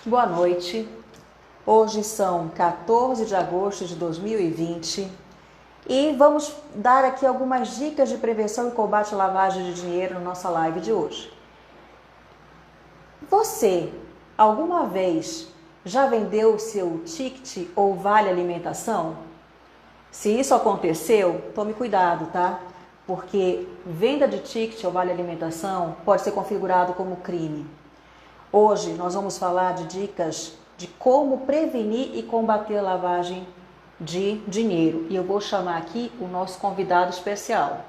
Boa noite. Hoje são 14 de agosto de 2020 e vamos dar aqui algumas dicas de prevenção e combate à lavagem de dinheiro na nossa live de hoje. Você, alguma vez, já vendeu o seu ticket ou vale alimentação? Se isso aconteceu, tome cuidado, tá? Porque venda de ticket ou vale alimentação pode ser configurado como crime. Hoje nós vamos falar de dicas de como prevenir e combater a lavagem de dinheiro. E eu vou chamar aqui o nosso convidado especial.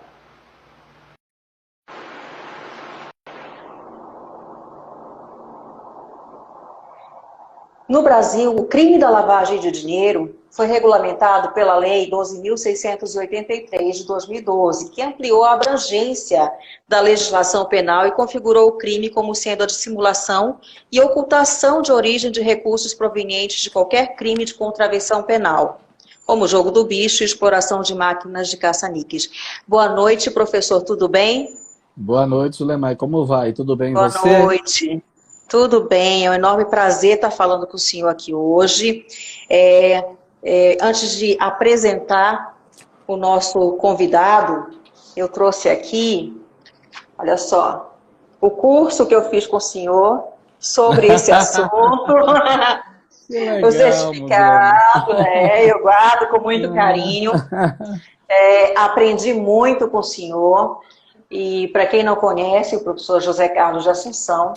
No Brasil, o crime da lavagem de dinheiro foi regulamentado pela Lei 12.683 de 2012, que ampliou a abrangência da legislação penal e configurou o crime como sendo a dissimulação e ocultação de origem de recursos provenientes de qualquer crime de contravenção penal, como jogo do bicho e exploração de máquinas de caça-níqueis. Boa noite, professor, tudo bem? Boa noite, Zulemar. Como vai? Tudo bem Boa você? noite. Tudo bem, é um enorme prazer estar falando com o senhor aqui hoje. Antes de apresentar o nosso convidado, eu trouxe aqui, olha só, o curso que eu fiz com o senhor sobre esse assunto. Que legal, O certificado, eu guardo com muito carinho. Aprendi muito com o senhor. E para quem não conhece, o professor José Carlos de Assunção,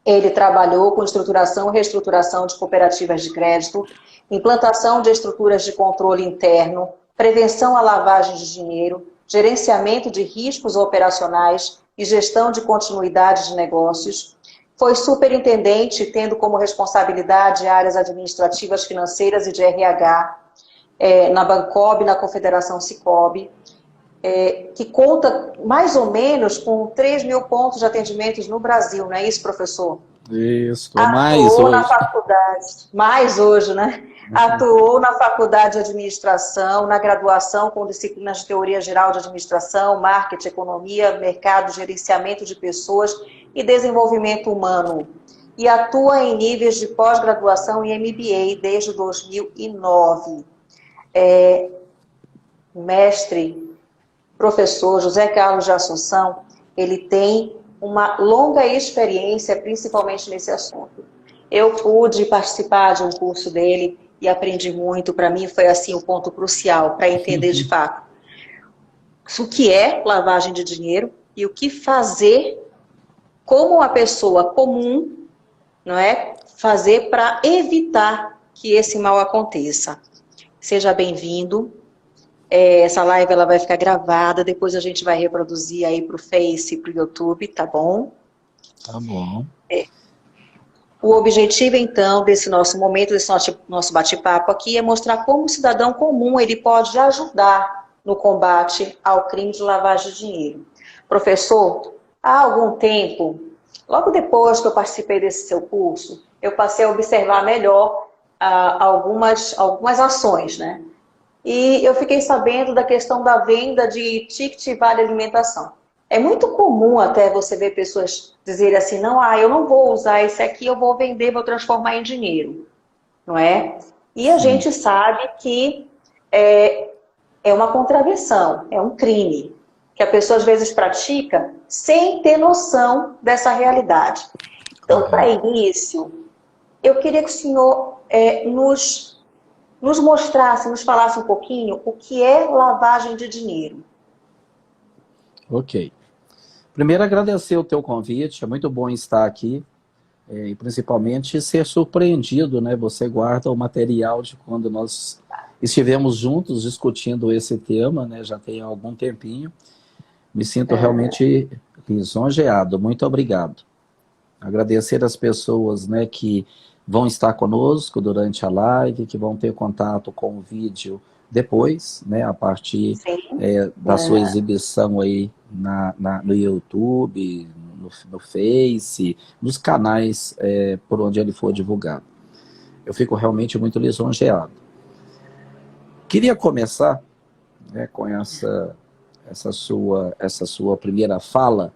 ele trabalhou com estruturação e reestruturação de cooperativas de crédito, implantação de estruturas de controle interno, prevenção à lavagem de dinheiro, gerenciamento de riscos operacionais e gestão de continuidade de negócios. Foi superintendente, tendo como responsabilidade áreas administrativas, financeiras e de RH, na Bancob, na Confederação Sicob, que conta mais ou menos com 3 mil pontos de atendimentos no Brasil, não é isso, professor? Isso, mais Atuou na hoje. faculdade, mais hoje, né? Atuou na faculdade de administração, na graduação com disciplinas de teoria geral de administração, marketing, economia, mercado, gerenciamento de pessoas e desenvolvimento humano. E atua em níveis de pós-graduação e MBA desde 2009. Mestre, professor José Carlos de Assunção, ele tem uma longa experiência, principalmente nesse assunto. Eu pude participar de um curso dele e aprendi muito. Para mim foi assim o ponto crucial para entender de fato o que é lavagem de dinheiro e o que fazer como uma pessoa comum, não é, fazer para evitar que esse mal aconteça. Seja bem-vindo. Essa live ela vai ficar gravada, depois a gente vai reproduzir aí para o Face, para o YouTube, tá bom? Tá bom. O objetivo, então, desse nosso momento, desse nosso bate-papo aqui, é mostrar como o cidadão comum ele pode ajudar no combate ao crime de lavagem de dinheiro. Professor, há algum tempo, logo depois que eu participei desse seu curso, eu passei a observar melhor algumas ações, né? E eu fiquei sabendo da questão da venda de ticket e vale alimentação. É muito comum até você ver pessoas dizerem assim, não, eu não vou usar esse aqui, eu vou vender, vou transformar em dinheiro, não é? E a gente sabe que é uma contravenção, é um crime, que a pessoa às vezes pratica sem ter noção dessa realidade. Então, para início, eu queria que o senhor nos mostrasse, nos falasse um pouquinho o que é lavagem de dinheiro. Ok. Primeiro, agradecer o teu convite, é muito bom estar aqui. e principalmente ser surpreendido, né? Você guarda o material de quando nós estivemos juntos discutindo esse tema, né? Já tem algum tempinho. Me sinto realmente lisonjeado. Muito obrigado. Agradecer às pessoas, né, que vão estar conosco durante a live, que vão ter contato com o vídeo depois, né, a partir da sua exibição aí no YouTube, no Face, nos canais por onde ele for divulgado. Eu fico realmente muito lisonjeado. Queria começar, né, com essa sua primeira fala,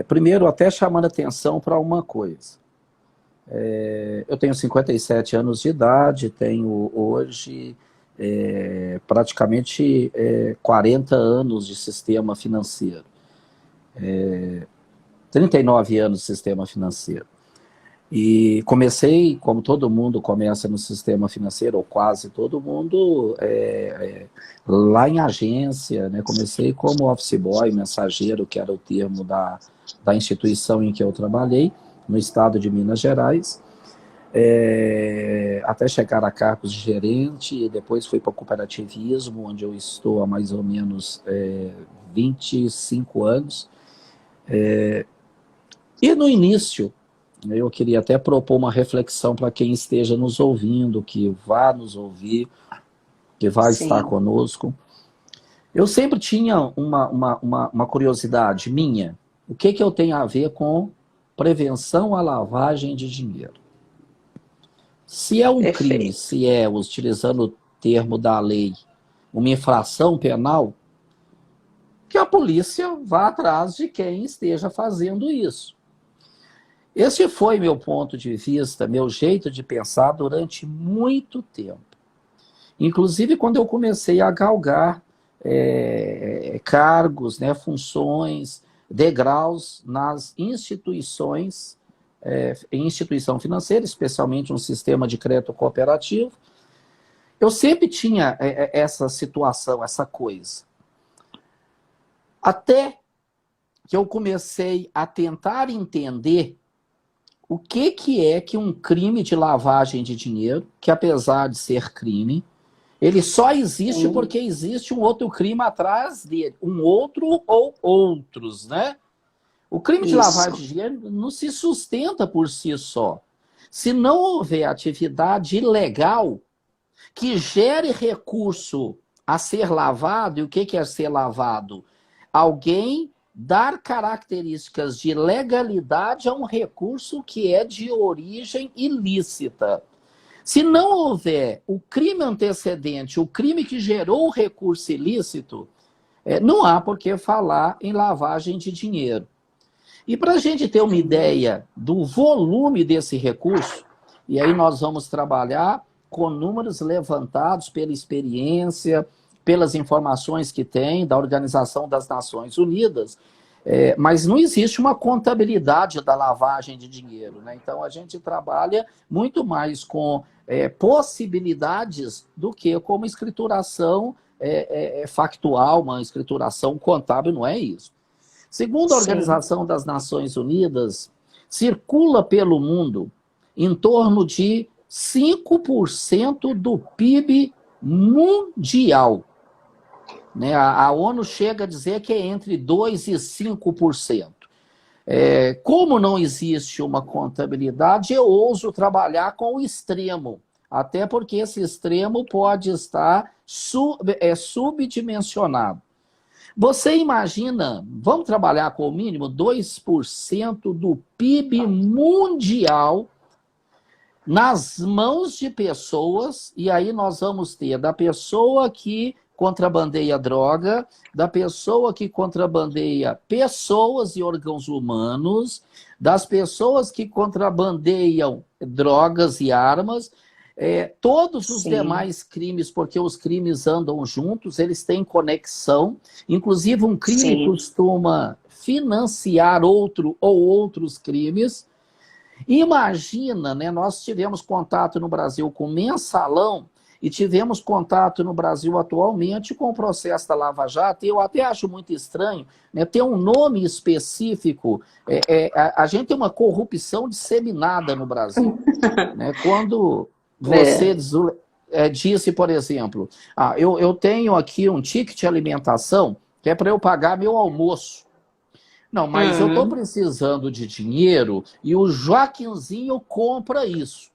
primeiro até chamando atenção para uma coisa. Eu tenho 57 anos de idade, tenho hoje praticamente 40 anos de sistema financeiro. 39 anos de sistema financeiro. E comecei, como todo mundo começa no sistema financeiro, ou quase todo mundo, lá em agência, né? Comecei como office boy, mensageiro, que era o termo da instituição em que eu trabalhei, no estado de Minas Gerais, até chegar a cargos de gerente, e depois fui para o cooperativismo, onde eu estou há mais ou menos 25 anos. E no início, eu queria até propor uma reflexão para quem esteja nos ouvindo, que vá nos ouvir, que vai estar conosco. Eu sempre tinha uma curiosidade minha. O que eu tenho a ver com prevenção à lavagem de dinheiro? Se é um crime, se é, utilizando o termo da lei, uma infração penal, que a polícia vá atrás de quem esteja fazendo isso. Esse foi meu ponto de vista, meu jeito de pensar durante muito tempo. Inclusive quando eu comecei a galgar cargos, né, funções, degraus nas instituições, em instituição financeira, especialmente um sistema de crédito cooperativo, eu sempre tinha essa situação, essa coisa. Até que eu comecei a tentar entender o que é que um crime de lavagem de dinheiro, que apesar de ser crime, ele só existe porque existe um outro crime atrás dele, um outro ou outros, né? O crime de lavagem de dinheiro não se sustenta por si só. Se não houver atividade ilegal que gere recurso a ser lavado, e o que é ser lavado? Alguém dar características de legalidade a um recurso que é de origem ilícita. Se não houver o crime antecedente, o crime que gerou o recurso ilícito, não há por que falar em lavagem de dinheiro. E para a gente ter uma ideia do volume desse recurso, e aí nós vamos trabalhar com números levantados pela experiência, pelas informações que tem da Organização das Nações Unidas, mas não existe uma contabilidade da lavagem de dinheiro, né? Então a gente trabalha muito mais com possibilidades do que com uma escrituração factual, uma escrituração contábil, não é isso. Segundo a Organização das Nações Unidas, circula pelo mundo em torno de 5% do PIB mundial. Né? A ONU chega a dizer que é entre 2% e 5%. Como não existe uma contabilidade, eu ouso trabalhar com o extremo, até porque esse extremo pode estar subdimensionado. Você imagina, vamos trabalhar com o mínimo 2% do PIB mundial nas mãos de pessoas, e aí nós vamos ter da pessoa que contrabandeia droga, da pessoa que contrabandeia pessoas e órgãos humanos, das pessoas que contrabandeiam drogas e armas, todos os demais crimes, porque os crimes andam juntos, eles têm conexão, inclusive um crime costuma financiar outro ou outros crimes. Imagina, né, nós tivemos contato no Brasil com mensalão, e tivemos contato no Brasil atualmente com o processo da Lava Jato, e eu até acho muito estranho, né, ter um nome específico. A gente tem uma corrupção disseminada no Brasil. Né? Quando você disse, por exemplo, eu tenho aqui um ticket de alimentação que é para eu pagar meu almoço. Não, mas eu estou precisando de dinheiro e o Joaquinzinho compra isso.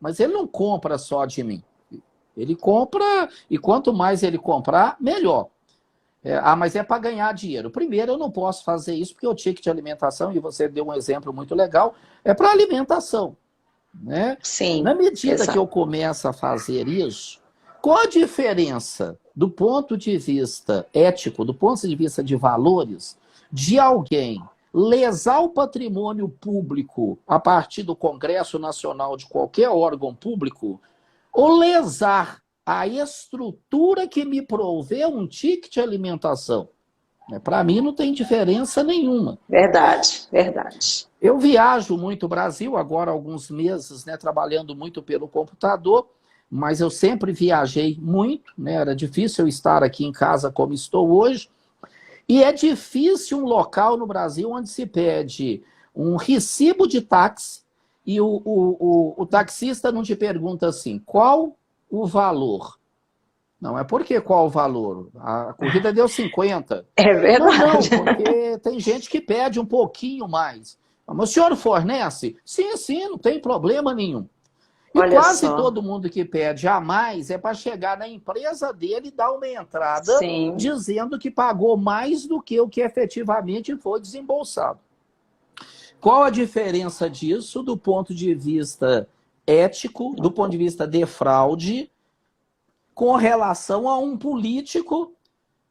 Mas ele não compra só de mim. Ele compra, e quanto mais ele comprar, melhor. Mas é para ganhar dinheiro. Primeiro, eu não posso fazer isso, porque o ticket de alimentação, e você deu um exemplo muito legal, é para alimentação. Né? Sim, Na medida exato. que eu começo a fazer isso, qual a diferença do ponto de vista ético, do ponto de vista de valores, de alguém lesar o patrimônio público a partir do Congresso Nacional de qualquer órgão público, ou lesar a estrutura que me provê um ticket de alimentação? Para mim não tem diferença nenhuma. Verdade, verdade. Eu viajo muito o Brasil, agora há alguns meses, né, trabalhando muito pelo computador, mas eu sempre viajei muito, né, era difícil eu estar aqui em casa como estou hoje, e é difícil um local no Brasil onde se pede um recibo de táxi e o taxista não te pergunta assim, qual o valor? Não é porque qual o valor? A corrida deu 50. É verdade. Não, porque tem gente que pede um pouquinho mais. Mas o senhor fornece? Sim, sim, não tem problema nenhum. E Olha quase só. todo mundo que pede a mais é para chegar na empresa dele e dar uma entrada Sim. dizendo que pagou mais do que o que efetivamente foi desembolsado. Qual a diferença disso do ponto de vista ético, do ponto de vista de fraude, com relação a um político,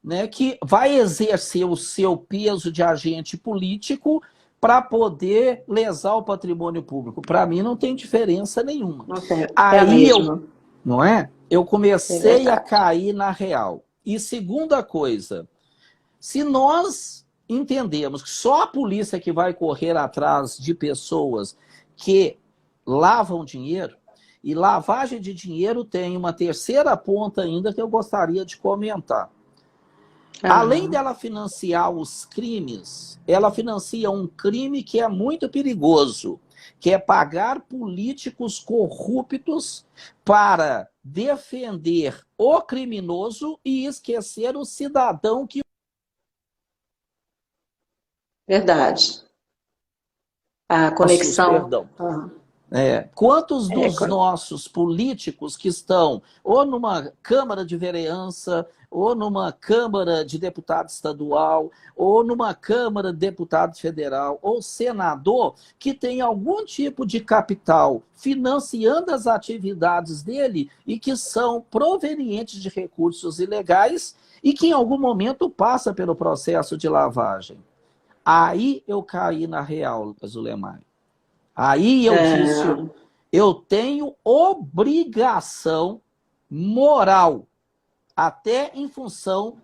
né, que vai exercer o seu peso de agente político para poder lesar o patrimônio público? Para mim não tem diferença nenhuma. Não tem, Aí não eu comecei a cair na real. E segunda coisa, se nós entendemos que só a polícia que vai correr atrás de pessoas que lavam dinheiro, e lavagem de dinheiro tem uma terceira ponta ainda que eu gostaria de comentar. Além dela financiar os crimes, ela financia um crime que é muito perigoso, que é pagar políticos corruptos para defender o criminoso e esquecer o cidadão que... Verdade. A conexão... Perdão. Quantos dos nossos políticos que estão ou numa Câmara de Vereança, ou numa Câmara de Deputado Estadual, ou numa Câmara de Deputado Federal, ou senador, que tem algum tipo de capital financiando as atividades dele e que são provenientes de recursos ilegais e que em algum momento passa pelo processo de lavagem? Aí eu caí na real, Zulemar. Aí eu disse, eu tenho obrigação moral, até em função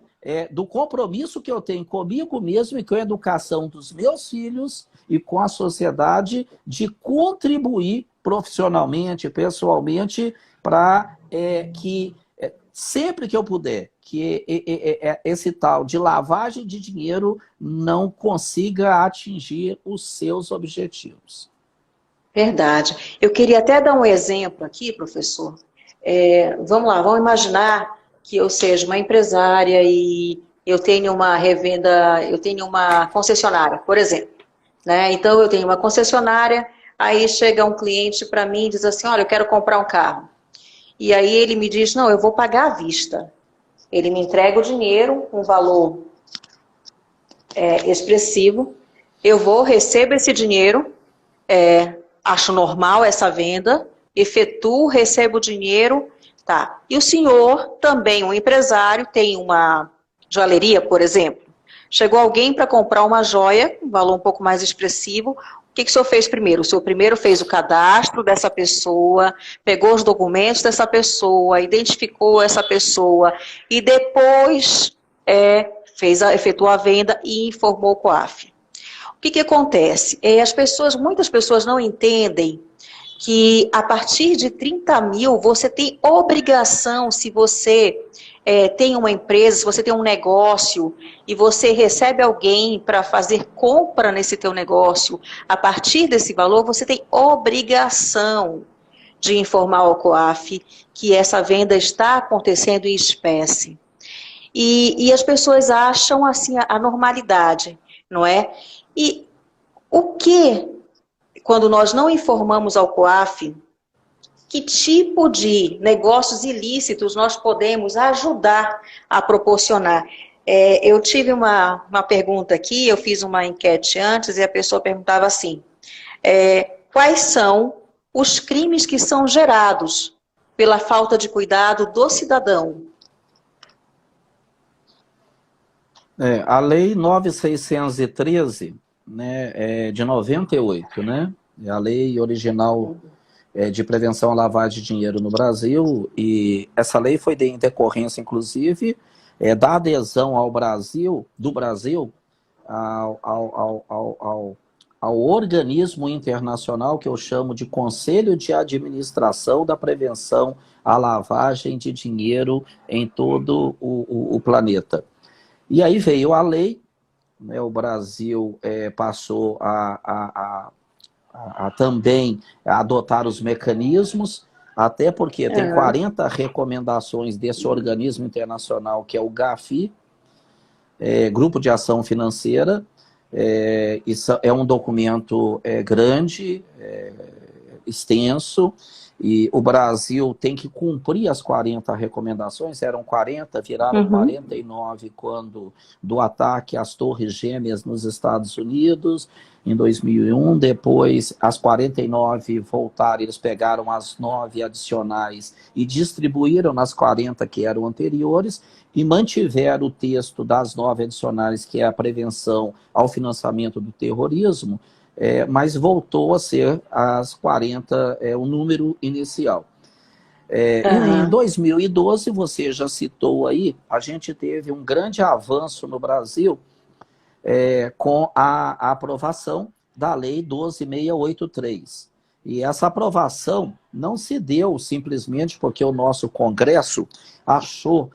do compromisso que eu tenho comigo mesmo e com a educação dos meus filhos e com a sociedade, de contribuir profissionalmente, pessoalmente, para que sempre que eu puder, que esse tal de lavagem de dinheiro não consiga atingir os seus objetivos. Verdade. Eu queria até dar um exemplo aqui, professor. Vamos lá, vamos imaginar que eu seja uma empresária e eu tenho uma revenda, eu tenho uma concessionária, por exemplo. Né? Então, eu tenho uma concessionária, aí chega um cliente para mim e diz assim, olha, eu quero comprar um carro. E aí ele me diz, não, eu vou pagar à vista. Ele me entrega o dinheiro, um valor expressivo, eu vou, recebo esse dinheiro, acho normal essa venda, efetuo, recebo o dinheiro, tá. E o senhor, também um empresário, tem uma joalheria, por exemplo. Chegou alguém para comprar uma joia, um valor um pouco mais expressivo. O que o senhor fez primeiro? O senhor primeiro fez o cadastro dessa pessoa, pegou os documentos dessa pessoa, identificou essa pessoa e depois efetuou a venda e informou o COAF. O que acontece? Muitas pessoas não entendem que a partir de 30 mil, você tem obrigação, se você tem uma empresa, se você tem um negócio e você recebe alguém para fazer compra nesse teu negócio, a partir desse valor, você tem obrigação de informar ao COAF que essa venda está acontecendo em espécie. E as pessoas acham assim a normalidade, não é? E o que, quando nós não informamos ao COAF, que tipo de negócios ilícitos nós podemos ajudar a proporcionar? Eu tive uma pergunta aqui, eu fiz uma enquete antes e a pessoa perguntava assim, quais são os crimes que são gerados pela falta de cuidado do cidadão? A Lei 9.613, né, é de 98, né? É a lei original de prevenção à lavagem de dinheiro no Brasil, e essa lei foi em decorrência, inclusive, da adesão do Brasil ao organismo internacional que eu chamo de Conselho de Administração da Prevenção à Lavagem de Dinheiro em todo o planeta. E aí veio a lei, né, o Brasil passou a também adotar os mecanismos, até porque tem 40 recomendações desse organismo internacional, que é o GAFI, Grupo de Ação Financeira. Isso é um documento grande, extenso, e o Brasil tem que cumprir as 40 recomendações, eram 40, viraram 49 quando do ataque às Torres Gêmeas nos Estados Unidos, em 2001, depois as 49 voltaram, eles pegaram as 9 adicionais e distribuíram nas 40 que eram anteriores, e mantiveram o texto das 9 adicionais, que é a prevenção ao financiamento do terrorismo, mas voltou a ser as 40, o número inicial. Em 2012, você já citou aí, a gente teve um grande avanço no Brasil com a aprovação da Lei 12.683. E essa aprovação não se deu simplesmente porque o nosso Congresso achou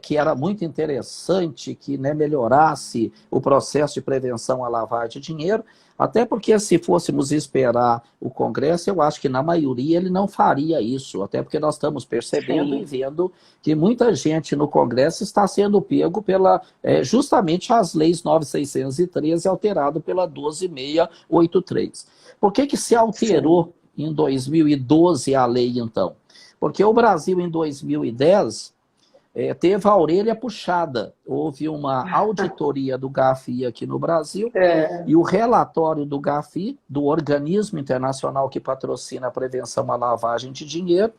que era muito interessante que melhorasse o processo de prevenção à lavagem de dinheiro, até porque se fôssemos esperar o Congresso, eu acho que na maioria ele não faria isso, até porque nós estamos percebendo e vendo que muita gente no Congresso está sendo pego pela justamente as leis 9.613 alterado pela 12.683. Por que se alterou em 2012 a lei, então? Porque o Brasil, em 2010... teve a orelha puxada. Houve uma auditoria do GAFI aqui no Brasil, e o relatório do GAFI, do organismo internacional que patrocina a prevenção à lavagem de dinheiro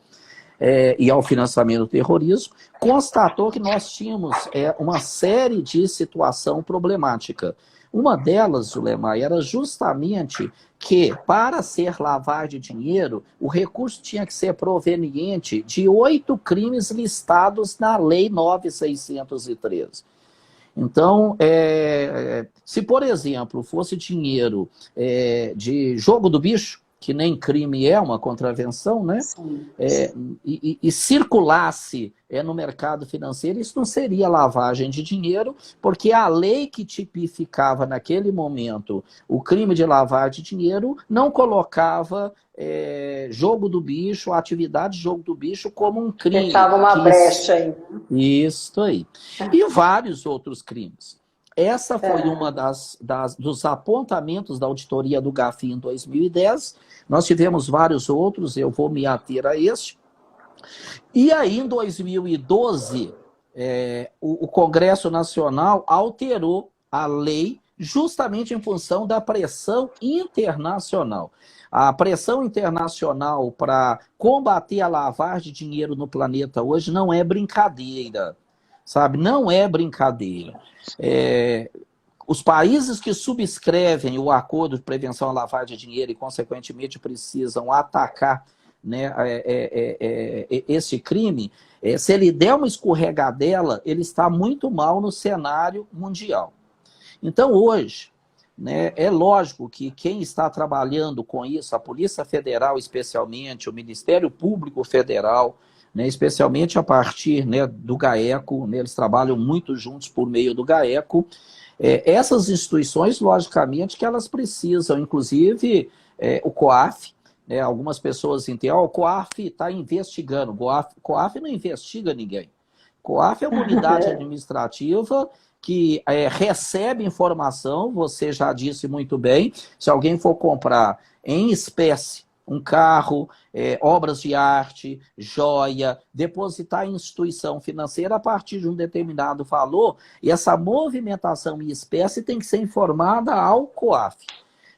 e ao financiamento do terrorismo, constatou que nós tínhamos uma série de situação problemática. Uma delas, Zulemar, era justamente que, para ser lavagem de dinheiro, o recurso tinha que ser proveniente de 8 crimes listados na Lei 9.613. Então, se, por exemplo, fosse dinheiro de jogo do bicho, que nem crime é uma contravenção, né? E circulasse no mercado financeiro, isso não seria lavagem de dinheiro, porque a lei que tipificava naquele momento o crime de lavagem de dinheiro não colocava jogo do bicho, a atividade de jogo do bicho como um crime. Deixava uma brecha aí. Isso aí. E vários outros crimes. Essa foi uma dos apontamentos da auditoria do GAFI em 2010. Nós tivemos vários outros, eu vou me ater a este. E aí, em 2012, o Congresso Nacional alterou a lei justamente em função da pressão internacional. A pressão internacional para combater a lavagem de dinheiro no planeta hoje não é brincadeira, sabe? Não é brincadeira. Os países que subscrevem o acordo de prevenção à lavagem de dinheiro e, consequentemente, precisam atacar, né, esse crime, se ele der uma escorregadela, ele está muito mal no cenário mundial. Então, hoje, né, é lógico que quem está trabalhando com isso, a Polícia Federal especialmente, o Ministério Público Federal, né, especialmente a partir, né, do GAECO, né, eles trabalham muito juntos por meio do GAECO, essas instituições, logicamente, que elas precisam, inclusive o COAF, né, algumas pessoas entendem, o COAF está investigando, o COAF não investiga ninguém. COAF é uma unidade administrativa que recebe informação, você já disse muito bem, se alguém for comprar em espécie um carro, obras de arte, joia, depositar em instituição financeira a partir de um determinado valor, e essa movimentação em espécie tem que ser informada ao COAF.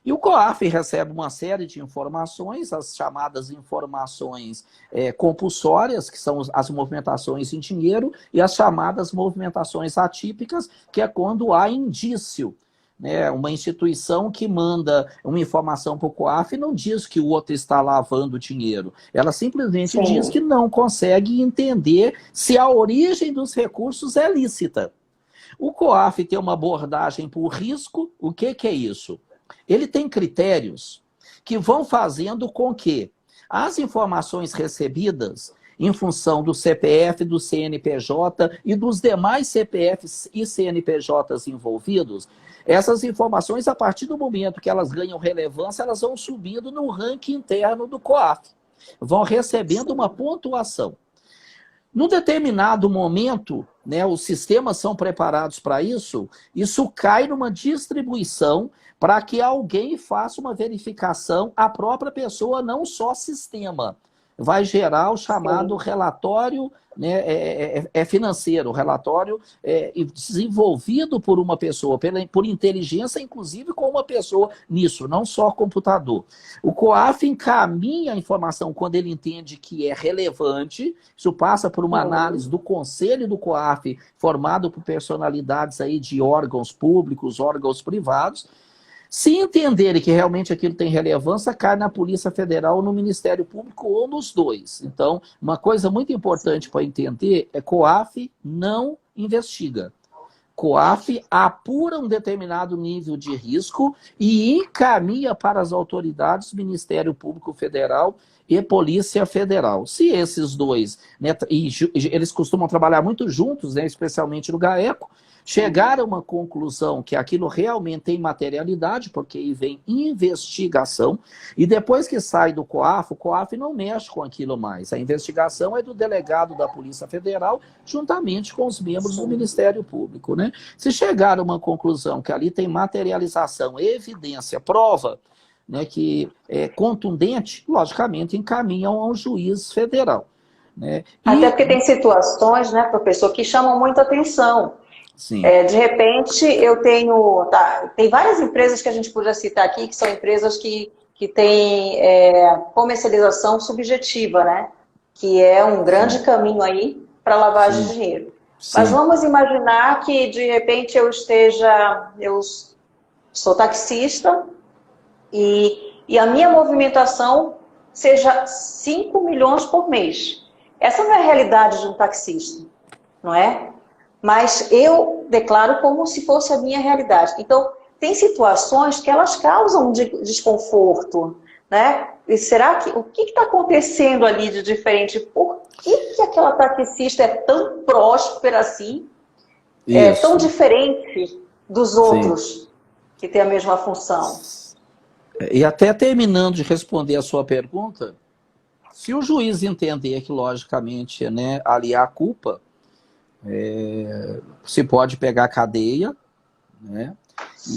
E o COAF recebe uma série de informações, as chamadas informações compulsórias, que são as movimentações em dinheiro, e as chamadas movimentações atípicas, que é quando há indício. Né? Uma instituição que manda uma informação para o COAF não diz que o outro está lavando dinheiro. Ela simplesmente diz que não consegue entender se a origem dos recursos é lícita. O COAF tem uma abordagem por risco. O que é isso? Ele tem critérios que vão fazendo com que as informações recebidas em função do CPF, do CNPJ e dos demais CPFs e CNPJs envolvidos, essas informações, a partir do momento que elas ganham relevância, elas vão subindo no ranking interno do COAF, vão recebendo uma pontuação. Num determinado momento, né, os sistemas são preparados para isso cai numa distribuição para que alguém faça uma verificação, a própria pessoa, não só sistema. Vai gerar o chamado relatório, né, financeiro, relatório desenvolvido por uma pessoa, por inteligência, inclusive com uma pessoa nisso, não só computador. O COAF encaminha a informação quando ele entende que é relevante, isso passa por uma análise do conselho do COAF, formado por personalidades aí de órgãos públicos, órgãos privados. Se entenderem que realmente aquilo tem relevância, cai na Polícia Federal, no Ministério Público ou nos dois. Então, uma coisa muito importante para entender é que COAF não investiga. COAF apura um determinado nível de risco e encaminha para as autoridades, Ministério Público Federal e Polícia Federal. Se esses dois, né, eles costumam trabalhar muito juntos, né, especialmente no GAECO, chegar a uma conclusão que aquilo realmente tem materialidade, porque aí vem investigação, e depois que sai do COAF, o COAF não mexe com aquilo mais. A investigação é do delegado da Polícia Federal, juntamente com os membros do Ministério Público. Né? Se chegar a uma conclusão que ali tem materialização, evidência, prova, né, que é contundente, logicamente encaminham ao juiz federal. Né? Até porque tem situações, né, professor, que chamam muita atenção. Sim. De repente, eu tenho... tem várias empresas que a gente podia citar aqui, que são empresas que têm comercialização subjetiva, né? Que é um grande caminho aí para lavagem de dinheiro. Sim. Mas vamos imaginar que, de repente, eu sou taxista e a minha movimentação seja 5 milhões por mês. Essa não é a realidade de um taxista, não é? Mas eu declaro como se fosse a minha realidade. Então, tem situações que elas causam desconforto, né? E será que o que está acontecendo ali de diferente? Por que aquela taxista é tão próspera assim? É tão diferente dos outros que têm a mesma função? E até terminando de responder a sua pergunta, se o juiz entender que, logicamente, né, aliar a culpa, se pode pegar cadeia, né?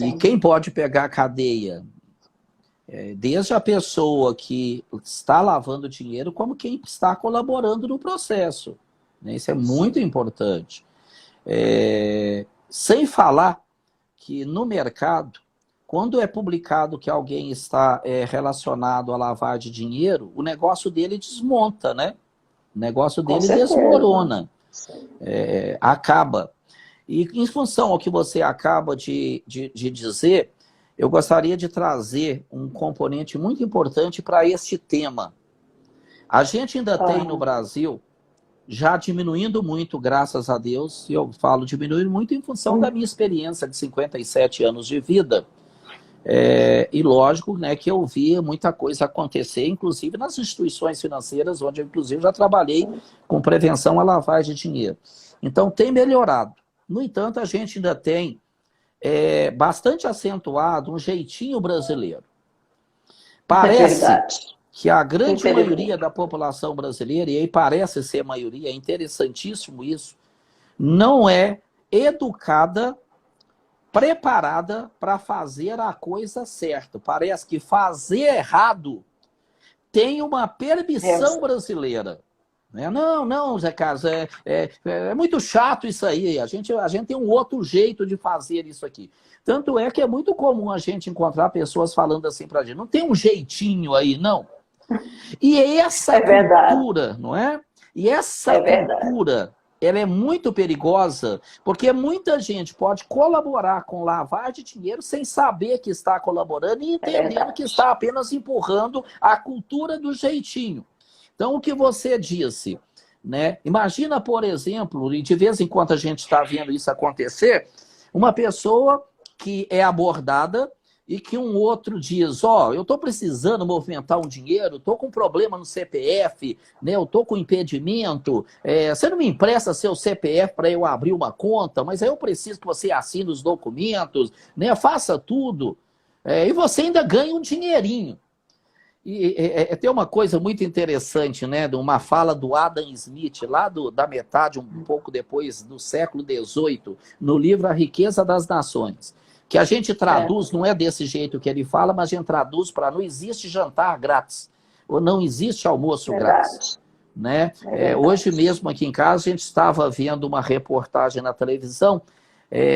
E quem pode pegar cadeia? Desde a pessoa que está lavando dinheiro, como quem está colaborando no processo. Né? Isso é muito importante. Sem falar que no mercado, quando é publicado que alguém está relacionado a lavar de dinheiro, o negócio dele desmonta, né? O negócio dele desmorona. Acaba. E em função ao que você acaba de dizer, eu gostaria de trazer um componente muito importante para este tema. A gente ainda tem no Brasil, já diminuindo muito, graças a Deus, e eu falo diminuindo muito em função da minha experiência de 57 anos de vida, E lógico, né, que eu vi muita coisa acontecer, inclusive nas instituições financeiras, onde eu, inclusive, já trabalhei com prevenção à lavagem de dinheiro. Então, tem melhorado. No entanto, a gente ainda tem bastante acentuado um jeitinho brasileiro. Parece que a grande maioria da população brasileira, e aí parece ser maioria, é interessantíssimo isso, não é educada, preparada para fazer a coisa certa. Parece que fazer errado tem uma permissão brasileira. Não, Zé Carlos, é muito chato isso aí. A gente tem um outro jeito de fazer isso aqui. Tanto é que é muito comum a gente encontrar pessoas falando assim pra gente, não tem um jeitinho aí, não. E essa cultura, não é? E essa cultura, ela é muito perigosa, porque muita gente pode colaborar com lavagem de dinheiro sem saber que está colaborando e entendendo que está apenas empurrando a cultura do jeitinho. Então, o que você disse, né? Imagina, por exemplo, e de vez em quando a gente está vendo isso acontecer, uma pessoa que é abordada e que um outro diz, eu estou precisando movimentar um dinheiro, estou com problema no CPF, né? Eu estou com impedimento, você não me empresta seu CPF para eu abrir uma conta, mas aí eu preciso que você assine os documentos, né? Faça tudo, e você ainda ganha um dinheirinho. E tem uma coisa muito interessante, né, de uma fala do Adam Smith, lá da metade, um pouco depois do século XVIII, no livro A Riqueza das Nações, que a gente traduz, não é desse jeito que ele fala, mas a gente traduz para não existe jantar grátis, ou não existe almoço grátis. Né? Hoje mesmo aqui em casa a gente estava vendo uma reportagem na televisão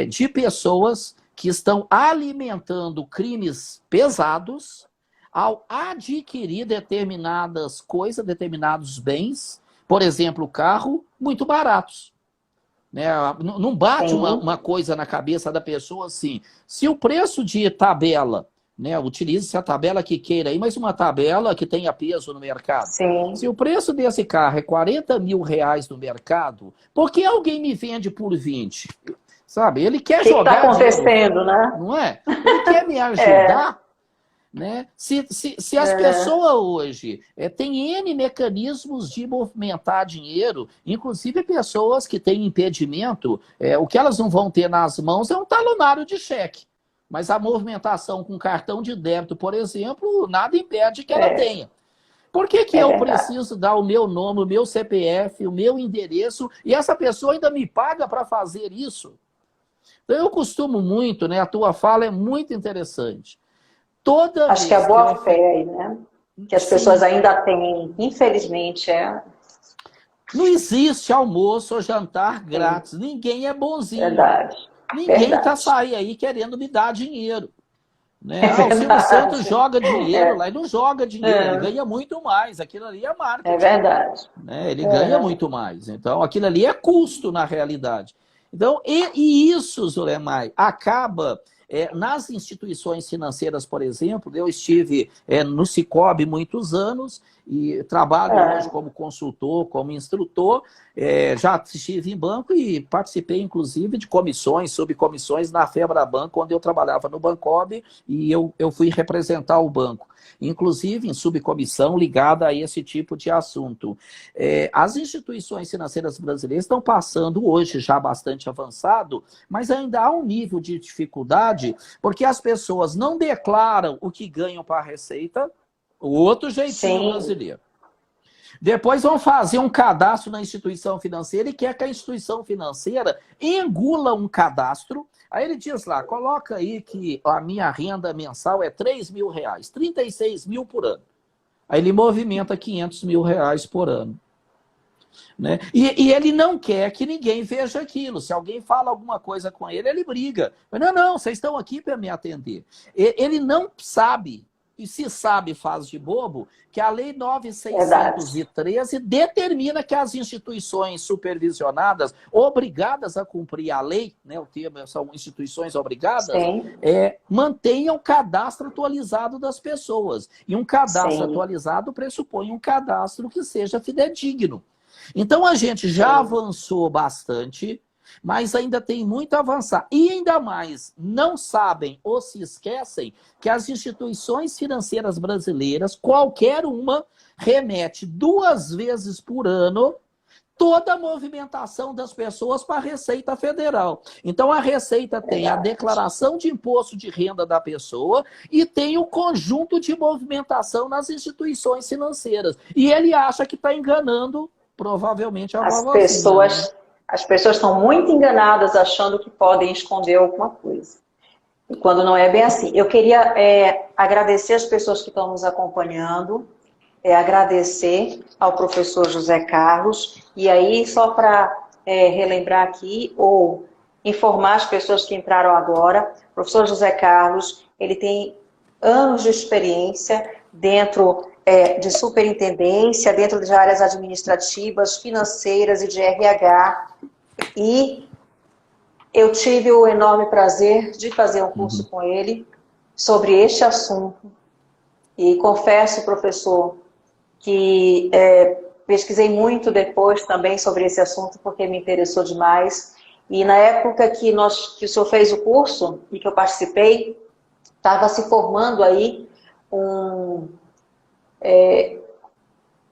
de pessoas que estão alimentando crimes pesados ao adquirir determinadas coisas, determinados bens, por exemplo, carro, muito baratos. Né? Não bate uma coisa na cabeça da pessoa assim, se o preço de tabela, né, utilize-se a tabela que queira aí, mas uma tabela que tenha peso no mercado. Sim. Se o preço desse carro é 40 mil reais no mercado, por que alguém me vende por 20? Sabe? Ele quer jogar... O que está acontecendo, né? Não é? Ele quer me ajudar. Né? Se as pessoas hoje têm N mecanismos de movimentar dinheiro, inclusive pessoas que têm impedimento, o que elas não vão ter nas mãos é um talonário de cheque. Mas a movimentação com cartão de débito, por exemplo, nada impede que ela tenha. Por que eu preciso dar o meu nome, o meu CPF, o meu endereço, e essa pessoa ainda me paga para fazer isso? Então eu costumo muito, né? A tua fala é muito interessante. Acho que é a boa fé aí, né? Que as pessoas ainda têm, infelizmente, Não existe almoço ou jantar grátis. Ninguém é bonzinho. Verdade. Ninguém está saindo aí querendo me dar dinheiro. Né? O Silvio Santos joga dinheiro lá e não joga dinheiro. Ele ganha muito mais. Aquilo ali é marketing. É verdade. Né? Ele ganha muito mais. Então, aquilo ali é custo, na realidade. Então, e isso, Zulemar, acaba... nas instituições financeiras, por exemplo, eu estive no Sicoob muitos anos e trabalho hoje como consultor, como instrutor, já estive em banco e participei, inclusive, de comissões, subcomissões na Febraban, quando eu trabalhava no Bancob e eu fui representar o banco, inclusive em subcomissão ligada a esse tipo de assunto. As instituições financeiras brasileiras estão passando hoje já bastante avançado, mas ainda há um nível de dificuldade, porque as pessoas não declaram o que ganham para a Receita, o outro jeitinho brasileiro. Depois vão fazer um cadastro na instituição financeira e quer que a instituição financeira engula um cadastro. Aí ele diz lá, coloca aí que a minha renda mensal é 3 mil reais, 36 mil por ano. Aí ele movimenta 500 mil reais por ano. Né? E ele não quer que ninguém veja aquilo. Se alguém fala alguma coisa com ele, ele briga. Não, vocês estão aqui para me atender. Ele não sabe, e se sabe faz de bobo, que a Lei 9.613 determina que as instituições supervisionadas, obrigadas a cumprir a lei, né, o termo são instituições obrigadas, mantenham o cadastro atualizado das pessoas. E um cadastro atualizado pressupõe um cadastro que seja fidedigno. Então, a gente já avançou bastante, mas ainda tem muito a avançar. E ainda mais, não sabem ou se esquecem que as instituições financeiras brasileiras, qualquer uma, remete 2 vezes por ano toda a movimentação das pessoas para a Receita Federal. Então, a Receita tem a declaração de imposto de renda da pessoa e tem o conjunto de movimentação nas instituições financeiras. E ele acha que está enganando, provavelmente, a vovozinha, né? As pessoas estão muito enganadas achando que podem esconder alguma coisa. E quando não é bem assim. Eu queria agradecer as pessoas que estão nos acompanhando, agradecer ao professor José Carlos, e aí só para relembrar aqui, ou informar as pessoas que entraram agora, o professor José Carlos, ele tem anos de experiência dentro de superintendência, dentro de áreas administrativas, financeiras e de RH, e eu tive o enorme prazer de fazer um curso com ele sobre este assunto, e confesso, professor, que pesquisei muito depois também sobre esse assunto, porque me interessou demais. E na época que o senhor fez o curso, e que eu participei, estava se formando aí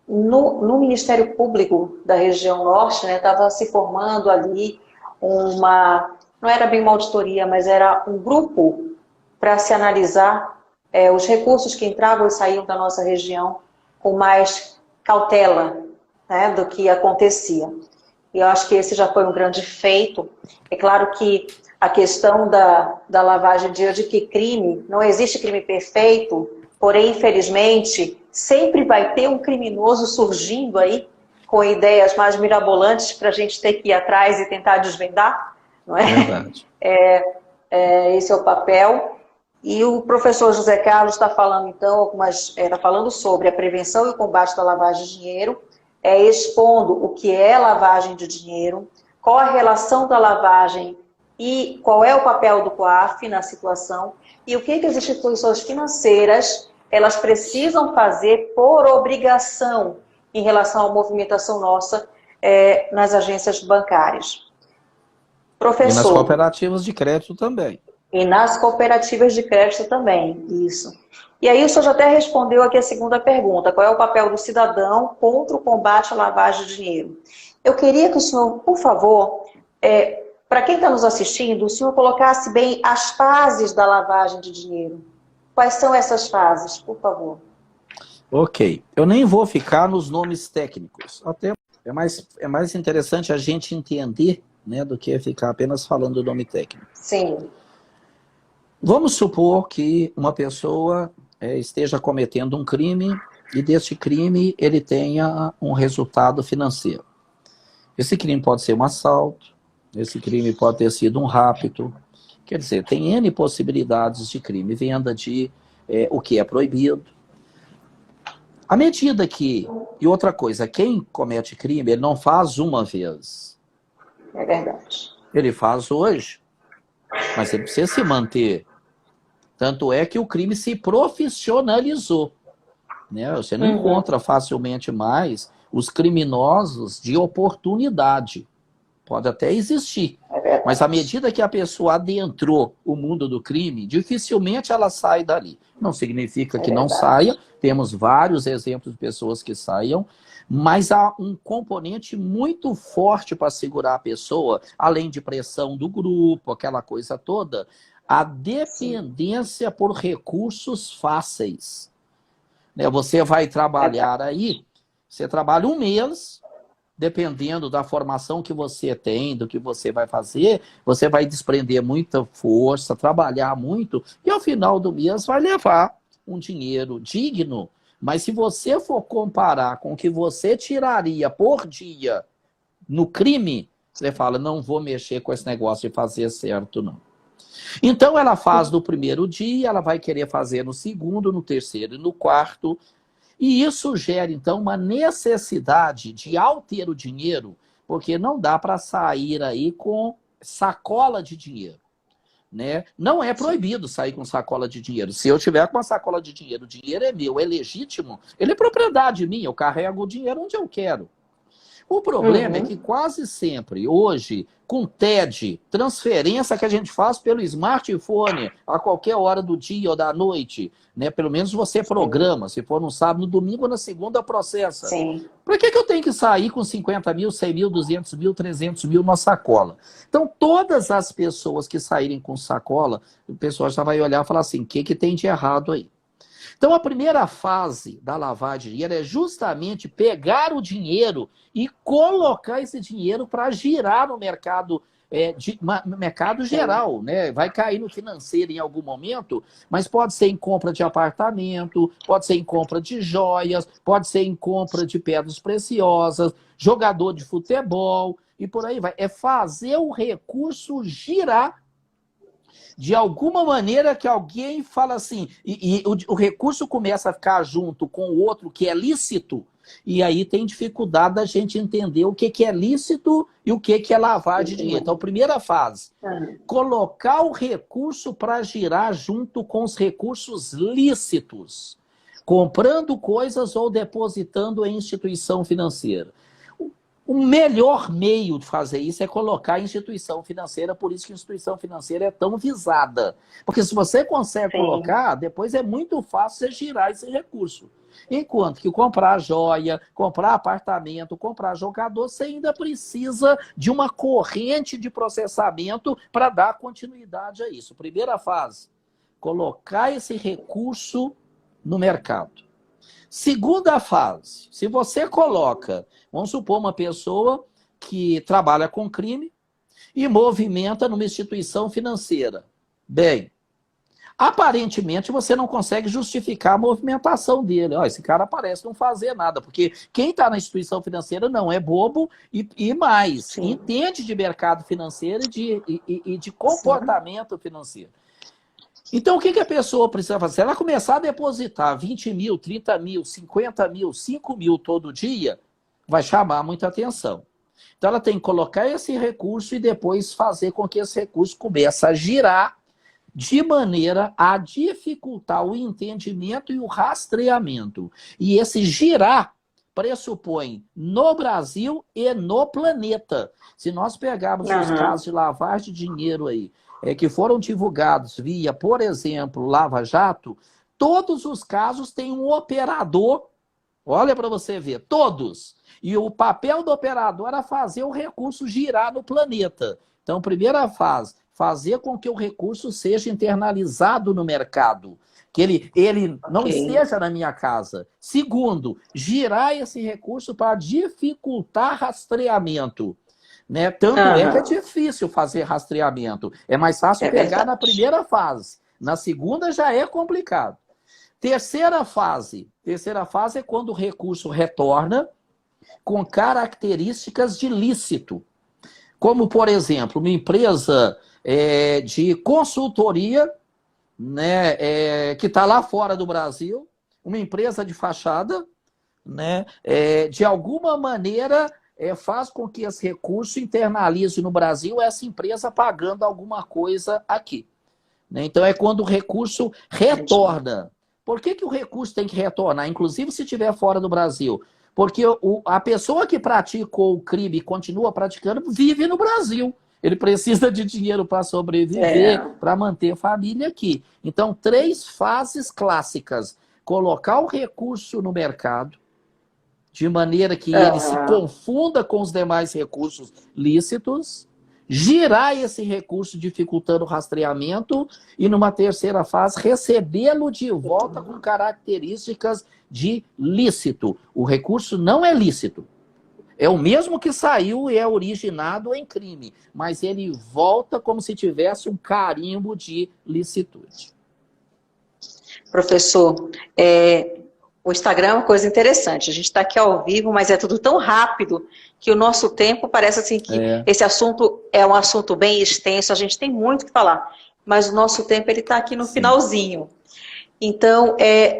no Ministério Público da região norte, né, estava se formando ali não era bem uma auditoria, mas era um grupo para se analisar os recursos que entravam e saíam da nossa região com mais cautela, né, do que acontecia. E eu acho que esse já foi um grande feito. É claro que a questão da lavagem de dinheiro, de que crime, não existe crime perfeito, porém, infelizmente, sempre vai ter um criminoso surgindo aí com ideias mais mirabolantes para a gente ter que ir atrás e tentar desvendar, não é? Verdade. Esse é o papel. E o professor José Carlos está falando, então, está falando sobre a prevenção e o combate da lavagem de dinheiro, expondo o que é lavagem de dinheiro, qual a relação da lavagem e qual é o papel do COAF na situação, e o que as instituições financeiras elas precisam fazer por obrigação em relação à movimentação nossa nas agências bancárias. Professor, e nas cooperativas de crédito também. E nas cooperativas de crédito também, isso. E aí o senhor já até respondeu aqui a segunda pergunta, qual é o papel do cidadão contra o combate à lavagem de dinheiro? Eu queria que o senhor, por favor, para quem está nos assistindo, o senhor colocasse bem as fases da lavagem de dinheiro. Quais são essas fases, por favor? Ok. Eu nem vou ficar nos nomes técnicos. Até é mais interessante a gente entender, né, do que ficar apenas falando do nome técnico. Sim. Vamos supor que uma pessoa esteja cometendo um crime e deste crime ele tenha um resultado financeiro. Esse crime pode ser um assalto, esse crime pode ter sido um rapto. Quer dizer, tem N possibilidades de crime, venda de o que é proibido. À medida que... E outra coisa, quem comete crime, ele não faz uma vez. É verdade. Ele faz hoje, mas ele precisa se manter. Tanto é que o crime se profissionalizou, né? Você não encontra facilmente mais os criminosos de oportunidade. Pode até existir. Mas à medida que a pessoa adentrou o mundo do crime, dificilmente ela sai dali. Não significa que não saia. Temos vários exemplos de pessoas que saiam. Mas há um componente muito forte para segurar a pessoa, além de pressão do grupo, aquela coisa toda, a dependência por recursos fáceis. Você vai trabalhar aí, você trabalha um mês, dependendo da formação que você tem, do que você vai fazer, você vai desprender muita força, trabalhar muito, e ao final do mês vai levar um dinheiro digno. Mas se você for comparar com o que você tiraria por dia no crime, você fala, não vou mexer com esse negócio de fazer certo, não. Então ela faz no primeiro dia, ela vai querer fazer no segundo, no terceiro e no quarto. E isso gera, então, uma necessidade de ao ter o dinheiro, porque não dá para sair aí com sacola de dinheiro. Né? Não é proibido sair com sacola de dinheiro. Se eu tiver com uma sacola de dinheiro, o dinheiro é meu, é legítimo, ele é propriedade minha, eu carrego o dinheiro onde eu quero. O problema é que quase sempre, hoje, com TED, transferência que a gente faz pelo smartphone a qualquer hora do dia ou da noite, né? Pelo menos você programa, se for no sábado, no domingo ou na segunda, processa. Sim. Por que eu tenho que sair com 50 mil, 100 mil, 200 mil, 300 mil na sacola? Então, todas as pessoas que saírem com sacola, o pessoal já vai olhar e falar assim, o que tem de errado aí? Então, a primeira fase da lavagem de dinheiro é justamente pegar o dinheiro e colocar esse dinheiro para girar no mercado, mercado geral, né? Vai cair no financeiro em algum momento, mas pode ser em compra de apartamento, pode ser em compra de joias, pode ser em compra de pedras preciosas, jogador de futebol e por aí vai. É fazer o recurso girar de alguma maneira que alguém fala assim, e o recurso começa a ficar junto com o outro que é lícito, e aí tem dificuldade da gente entender o que é lícito e o que é lavagem de dinheiro. Então, primeira fase, colocar o recurso para girar junto com os recursos lícitos, comprando coisas ou depositando em instituição financeira. O melhor meio de fazer isso é colocar a instituição financeira, por isso que a instituição financeira é tão visada. Porque se você consegue colocar, depois é muito fácil você girar esse recurso. Enquanto que comprar joia, comprar apartamento, comprar jogador, você ainda precisa de uma corrente de processamento para dar continuidade a isso. Primeira fase, colocar esse recurso no mercado. Segunda fase, se você coloca, vamos supor, uma pessoa que trabalha com crime e movimenta numa instituição financeira. Bem, aparentemente você não consegue justificar a movimentação dele. Ó, esse cara parece não fazer nada, porque quem está na instituição financeira não é bobo e mais, entende de mercado financeiro e de comportamento financeiro. Então, o que a pessoa precisa fazer? Se ela começar a depositar 20 mil, 30 mil, 50 mil, 5 mil todo dia, vai chamar muita atenção. Então, ela tem que colocar esse recurso e depois fazer com que esse recurso comece a girar de maneira a dificultar o entendimento e o rastreamento. E esse girar pressupõe no Brasil e no planeta. Se nós pegarmos os casos de lavagem de dinheiro aí, que foram divulgados via, por exemplo, Lava Jato, todos os casos têm um operador, olha para você ver, todos. E o papel do operador era fazer o recurso girar no planeta. Então, primeira fase, fazer com que o recurso seja internalizado no mercado, que ele não esteja na minha casa. Segundo, girar esse recurso para dificultar rastreamento. Né? Tanto é que é difícil fazer rastreamento. É mais fácil pegar na primeira fase. Na segunda já é complicado. Terceira fase é quando o recurso retorna com características de lícito. Como, por exemplo, uma empresa de consultoria, né, que está lá fora do Brasil, uma empresa de fachada, né, de alguma maneira faz com que esse recurso internalize no Brasil essa empresa pagando alguma coisa aqui. Né? Então, é quando o recurso retorna. Por que o recurso tem que retornar? Inclusive, se estiver fora do Brasil. Porque a pessoa que praticou o crime e continua praticando vive no Brasil. Ele precisa de dinheiro para sobreviver, para manter a família aqui. Então, 3 fases clássicas. Colocar o recurso no mercado, de maneira que ele se confunda com os demais recursos lícitos, girar esse recurso dificultando o rastreamento e, numa terceira fase, recebê-lo de volta com características de lícito. O recurso não é lícito. É o mesmo que saiu e é originado em crime, mas ele volta como se tivesse um carimbo de licitude. Professor, o Instagram é uma coisa interessante. A gente está aqui ao vivo, mas é tudo tão rápido que o nosso tempo parece assim que esse assunto é um assunto bem extenso. A gente tem muito o que falar, mas o nosso tempo ele está aqui no finalzinho. Então,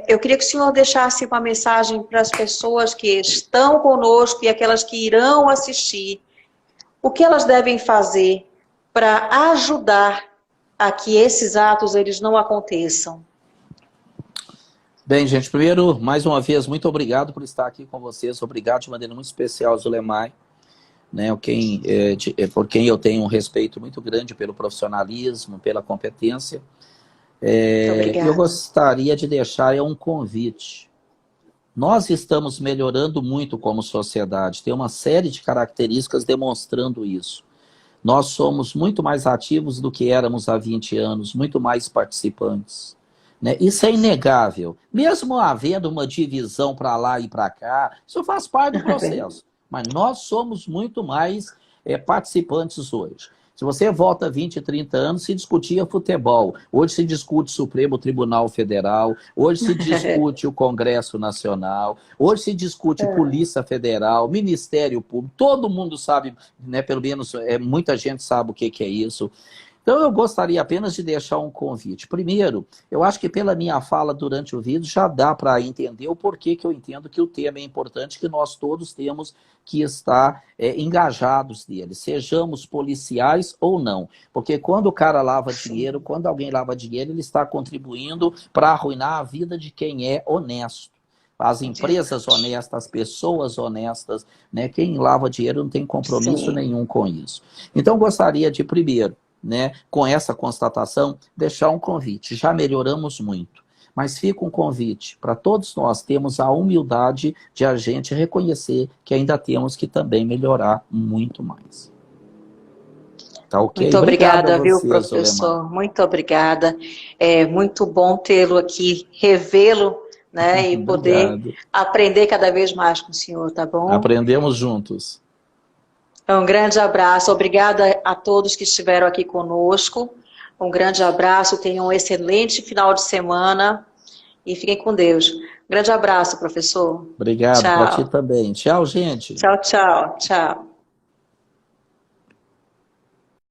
eu queria que o senhor deixasse uma mensagem para as pessoas que estão conosco e aquelas que irão assistir. O que elas devem fazer para ajudar a que esses atos eles não aconteçam? Bem, gente, primeiro, mais uma vez, muito obrigado por estar aqui com vocês. Obrigado de maneira muito especial, Zulemar, né, por quem eu tenho um respeito muito grande pelo profissionalismo, pela competência. Eu gostaria de deixar um convite. Nós estamos melhorando muito como sociedade, tem uma série de características demonstrando isso. Nós somos muito mais ativos do que éramos há 20 anos, muito mais participantes. Né? Isso é inegável. Mesmo havendo uma divisão para lá e para cá, isso faz parte do processo. Mas nós somos muito mais participantes hoje. Se você volta 20, 30 anos, se discutia futebol. Hoje se discute Supremo Tribunal Federal, hoje se discute o Congresso Nacional, hoje se discute Polícia Federal, Ministério Público, todo mundo sabe, né, pelo menos muita gente sabe o que é isso. Então eu gostaria apenas de deixar um convite. Primeiro, eu acho que pela minha fala durante o vídeo já dá para entender o porquê que eu entendo que o tema é importante, que nós todos temos que estar engajados nele, sejamos policiais ou não. Porque quando o cara lava dinheiro, quando alguém lava dinheiro, ele está contribuindo para arruinar a vida de quem é honesto. As empresas honestas, as pessoas honestas, né? Quem lava dinheiro não tem compromisso nenhum com isso. Então gostaria de, primeiro, né, com essa constatação, deixar um convite. Já melhoramos muito, mas fica um convite para todos nós termos a humildade de a gente reconhecer que ainda temos que também melhorar muito mais. Tá ok? Muito obrigada, viu, professor? Zulemar. Muito obrigada. É muito bom tê-lo aqui, revê-lo, né, e poder aprender cada vez mais com o senhor, tá bom? Aprendemos juntos. Um grande abraço, obrigada a todos que estiveram aqui conosco. Um grande abraço, tenham um excelente final de semana e fiquem com Deus. Um grande abraço, professor. Obrigado, para ti também. Tchau, gente. Tchau, tchau, tchau.